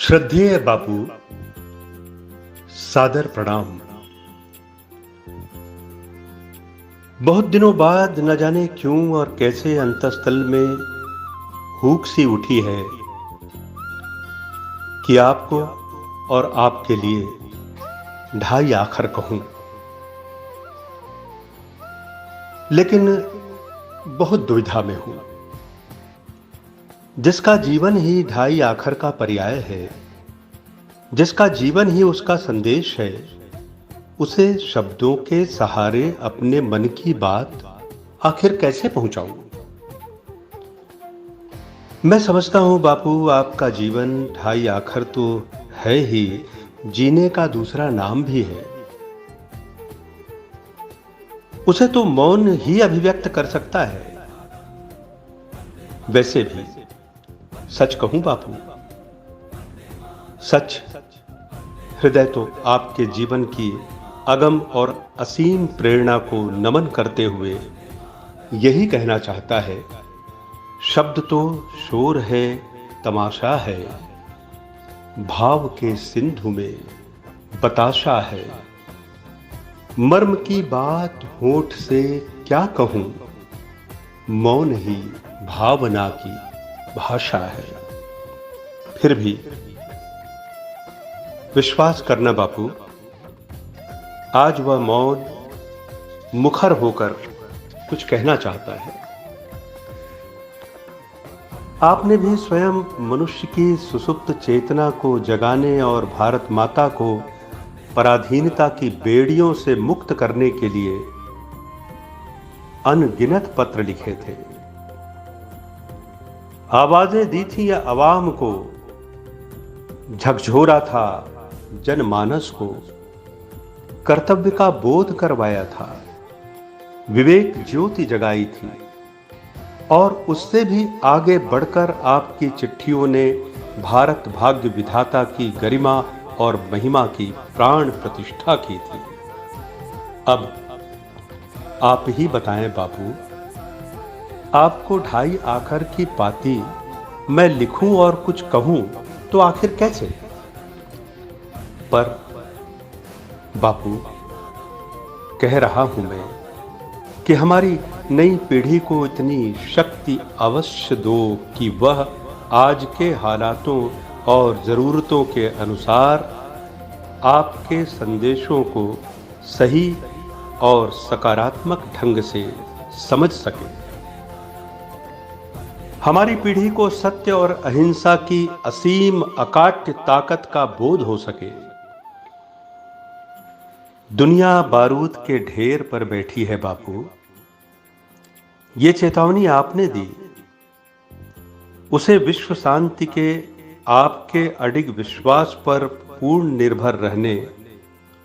श्रद्धेय बापू, सादर प्रणाम। बहुत दिनों बाद न जाने क्यों और कैसे अंतःस्थल में हुक सी उठी है कि आपको और आपके लिए ढाई आखर कहूं, लेकिन बहुत दुविधा में हूं। जिसका जीवन ही ढाई आखर का पर्याय है, जिसका जीवन ही उसका संदेश है, उसे शब्दों के सहारे अपने मन की बात आखिर कैसे पहुंचाऊं? मैं समझता हूं बापू, आपका जीवन ढाई आखर तो है ही, जीने का दूसरा नाम भी है। उसे तो मौन ही अभिव्यक्त कर सकता है। वैसे भी सच कहूं बापू, सच हृदय तो आपके जीवन की अगम और असीम प्रेरणा को नमन करते हुए यही कहना चाहता है, शब्द तो शोर है, तमाशा है, भाव के सिंधु में बताशा है। मर्म की बात होठ से क्या कहूं, मौन ही भावना की भाषा है। फिर भी विश्वास करना बापू, आज वह मौन मुखर होकर कुछ कहना चाहता है। आपने भी स्वयं मनुष्य की सुसुप्त चेतना को जगाने और भारत माता को पराधीनता की बेड़ियों से मुक्त करने के लिए अनगिनत पत्र लिखे थे। आवाजें दी थी या अवाम को, झकझोरा था जनमानस को, कर्तव्य का बोध करवाया था, विवेक ज्योति जगाई थी। और उससे भी आगे बढ़कर आपकी चिट्ठियों ने भारत भाग्य विधाता की गरिमा और महिमा की प्राण प्रतिष्ठा की थी। अब आप ही बताएं बापू, आपको ढाई आखर की पाती मैं लिखूं और कुछ कहूं तो आखिर कैसे? पर बापू, कह रहा हूं मैं कि हमारी नई पीढ़ी को इतनी शक्ति अवश्य दो कि वह आज के हालातों और जरूरतों के अनुसार आपके संदेशों को सही और सकारात्मक ढंग से समझ सके। हमारी पीढ़ी को सत्य और अहिंसा की असीम अकाट्य ताकत का बोध हो सके। दुनिया बारूद के ढेर पर बैठी है बापू, ये चेतावनी आपने दी। उसे विश्व शांति के आपके अडिग विश्वास पर पूर्ण निर्भर रहने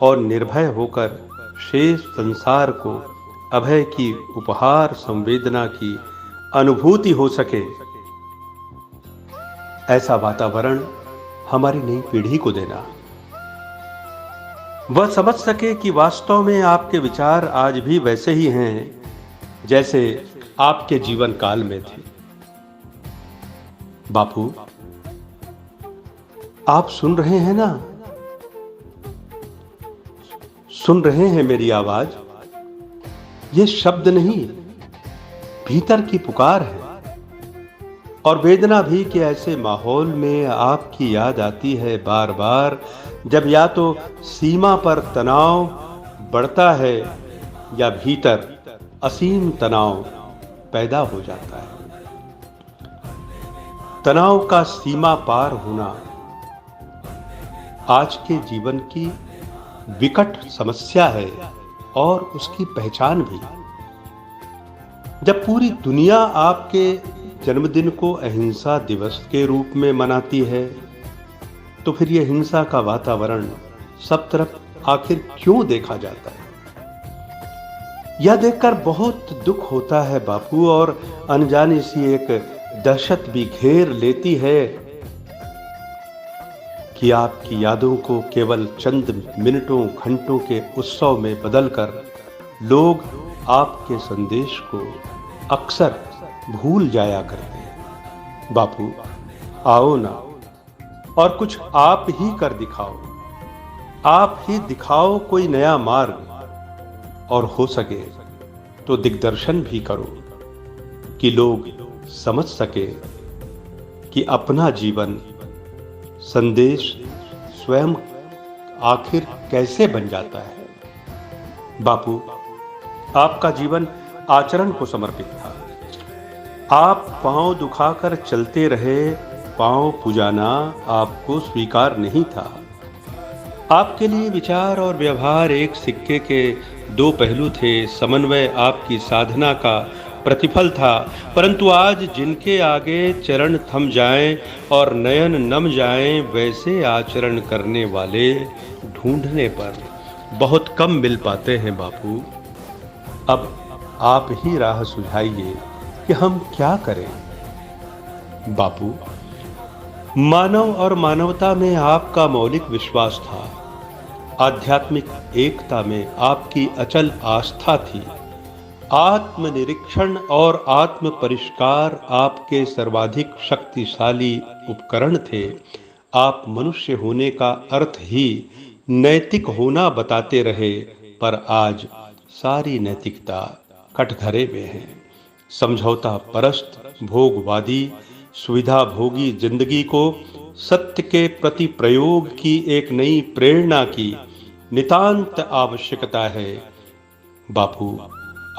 और निर्भय होकर शेष संसार को अभय की उपहार संवेदना की अनुभूति हो सके, ऐसा वातावरण हमारी नई पीढ़ी को देना। वह समझ सके कि वास्तव में आपके विचार आज भी वैसे ही हैं जैसे आपके जीवन काल में थे। बापू, आप सुन रहे हैं ना? सुन रहे हैं मेरी आवाज? ये शब्द नहीं, भीतर की पुकार है। और वेदना भी कि ऐसे माहौल में आपकी याद आती है बार बार, जब या तो सीमा पर तनाव बढ़ता है या भीतर असीम तनाव पैदा हो जाता है। तनाव का सीमा पार होना आज के जीवन की विकट समस्या है और उसकी पहचान भी। जब पूरी दुनिया आपके जन्मदिन को अहिंसा दिवस के रूप में मनाती है, तो फिर यह हिंसा का वातावरण सब तरफ आखिर क्यों देखा जाता है? यह देखकर बहुत दुख होता है बापू, और अनजानी सी एक दहशत भी घेर लेती है कि आपकी यादों को केवल चंद मिनटों घंटों के उत्सव में बदलकर लोग आपके संदेश को अक्सर भूल जाया करते हैं। बापू, आओ ना, और कुछ आप ही कर दिखाओ। आप ही दिखाओ कोई नया मार्ग, और हो सके तो दिग्दर्शन भी करो कि लोग समझ सके कि अपना जीवन संदेश स्वयं आखिर कैसे बन जाता है। बापू, आपका जीवन आचरण को समर्पित था। आप पांव दुखाकर चलते रहे, पांव पुजाना आपको स्वीकार नहीं था। आपके लिए विचार और व्यवहार एक सिक्के के दो पहलू थे। समन्वय आपकी साधना का प्रतिफल था। परंतु आज जिनके आगे चरण थम जाएं और नयन नम जाएं, वैसे आचरण करने वाले ढूंढने पर बहुत कम मिल पाते हैं बापू। अब आप ही राह सुझाइए कि हम क्या करें। बापू, मानव और मानवता में आपका मौलिक विश्वास था। आध्यात्मिक एकता में आपकी अचल आस्था थी। आत्मनिरीक्षण और आत्म परिष्कार आपके सर्वाधिक शक्तिशाली उपकरण थे। आप मनुष्य होने का अर्थ ही नैतिक होना बताते रहे, पर आज सारी नैतिकता कटघरे में है। समझौता परस्त, भोगवादी, सुविधा भोगी जिंदगी को सत्य के प्रति प्रयोग की एक नई प्रेरणा की नितांत आवश्यकता है। बापू,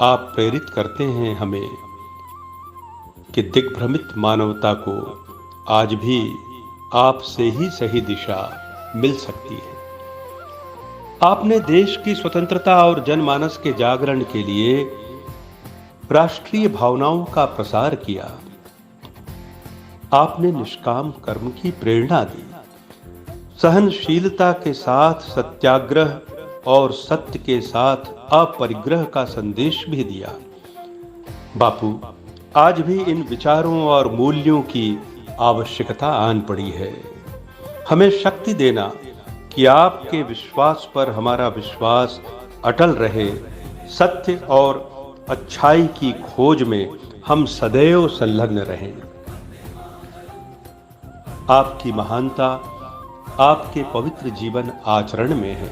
आप प्रेरित करते हैं हमें कि दिग्भ्रमित मानवता को आज भी आपसे ही सही दिशा मिल सकती है। आपने देश की स्वतंत्रता और जनमानस के जागरण के लिए राष्ट्रीय भावनाओं का प्रसार किया। आपने निष्काम कर्म की प्रेरणा दी। सहनशीलता के साथ सत्याग्रह और सत्य के साथ अपरिग्रह का संदेश भी दिया। बापू, आज भी इन विचारों और मूल्यों की आवश्यकता आन पड़ी है। हमें शक्ति देना कि आपके विश्वास पर हमारा विश्वास अटल रहे। सत्य और अच्छाई की खोज में हम सदैव संलग्न रहें। आपकी महानता आपके पवित्र जीवन आचरण में है।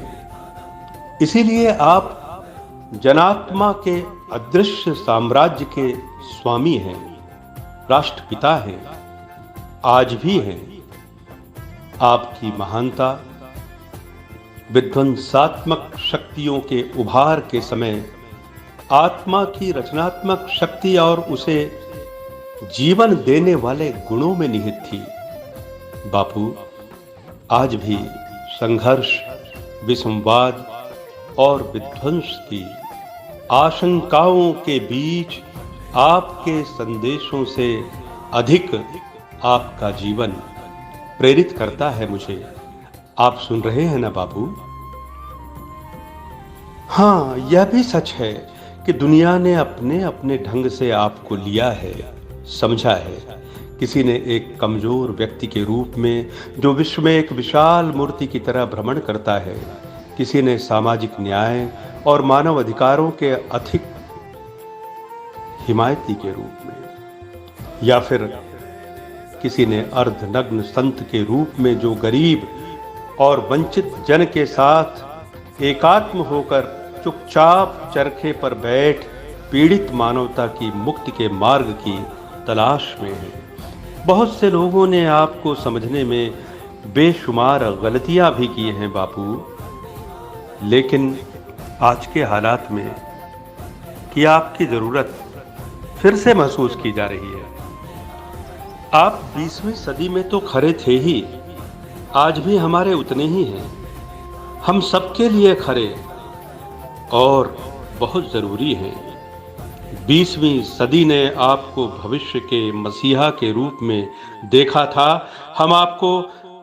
इसीलिए आप जनात्मा के अदृश्य साम्राज्य के स्वामी हैं, राष्ट्रपिता हैं, आज भी हैं। आपकी महानता विध्वंसात्मक शक्तियों के उभार के समय आत्मा की रचनात्मक शक्ति और उसे जीवन देने वाले गुणों में निहित थी। बापू, आज भी संघर्ष, विसंवाद और विध्वंस की आशंकाओं के बीच आपके संदेशों से अधिक आपका जीवन प्रेरित करता है मुझे। आप सुन रहे हैं ना बापू? हाँ, यह भी सच है कि दुनिया ने अपने अपने ढंग से आपको लिया है, समझा है। किसी ने एक कमजोर व्यक्ति के रूप में जो विश्व में एक विशाल मूर्ति की तरह भ्रमण करता है। किसी ने सामाजिक न्याय और मानव अधिकारों के अधिक हिमायती के रूप में, या फिर किसी ने अर्धनग्न संत के रूप में जो गरीब और वंचित जन के साथ एकात्म होकर चुपचाप चरखे पर बैठ पीड़ित मानवता की मुक्ति के मार्ग की तलाश में है। बहुत से लोगों ने आपको समझने में बेशुमार गलतियां भी की हैं बापू, लेकिन आज के हालात में कि आपकी जरूरत फिर से महसूस की जा रही है। आप 20वीं सदी में तो खरे थे ही, आज भी हमारे उतने ही हैं। हम सबके लिए खरे और बहुत जरूरी हैं। 20वीं सदी ने आपको भविष्य के मसीहा के रूप में देखा था। हम आपको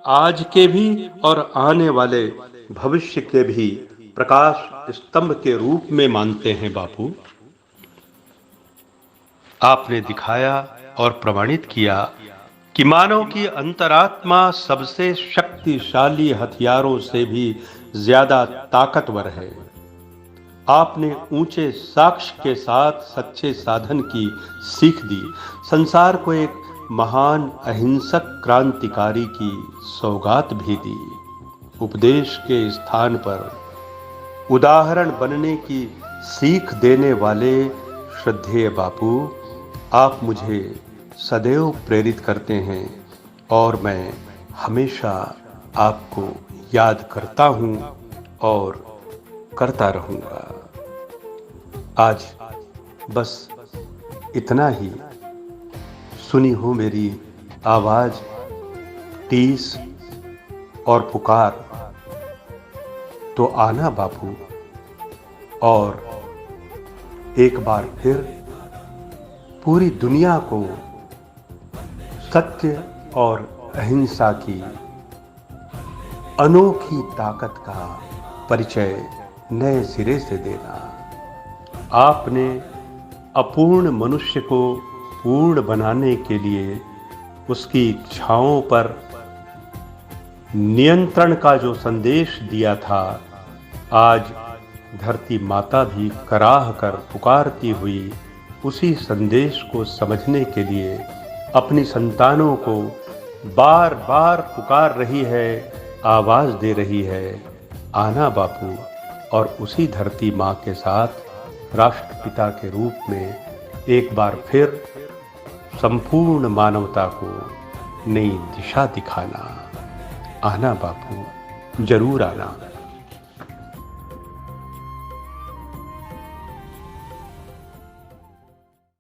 आज के भी और आने वाले भविष्य के भी प्रकाश स्तंभ के रूप में मानते हैं बापू। आपने दिखाया और प्रमाणित किया कि मानव की अंतरात्मा सबसे शक्तिशाली हथियारों से भी ज्यादा ताकतवर है। आपने ऊंचे साक्ष्य के साथ सच्चे साधन की सीख दी। संसार को एक महान अहिंसक क्रांतिकारी की सौगात भी दी। उपदेश के स्थान पर उदाहरण बनने की सीख देने वाले श्रद्धेय बापू, आप मुझे सदैव प्रेरित करते हैं और मैं हमेशा आपको याद करता हूं और करता रहूंगा। आज बस इतना ही। सुनी हो मेरी आवाज, टीस और पुकार, तो आना बापू और एक बार फिर पूरी दुनिया को सत्य और अहिंसा की अनोखी ताकत का परिचय नए सिरे से देना। आपने अपूर्ण मनुष्य को पूर्ण बनाने के लिए उसकी इच्छाओं पर नियंत्रण का जो संदेश दिया था, आज धरती माता भी कराह कर पुकारती हुई उसी संदेश को समझने के लिए अपनी संतानों को बार बार पुकार रही है, आवाज दे रही है, आना बापू। और उसी धरती माँ के साथ राष्ट्रपिता के रूप में एक बार फिर संपूर्ण मानवता को नई दिशा दिखाना। आना बापू, जरूर आना।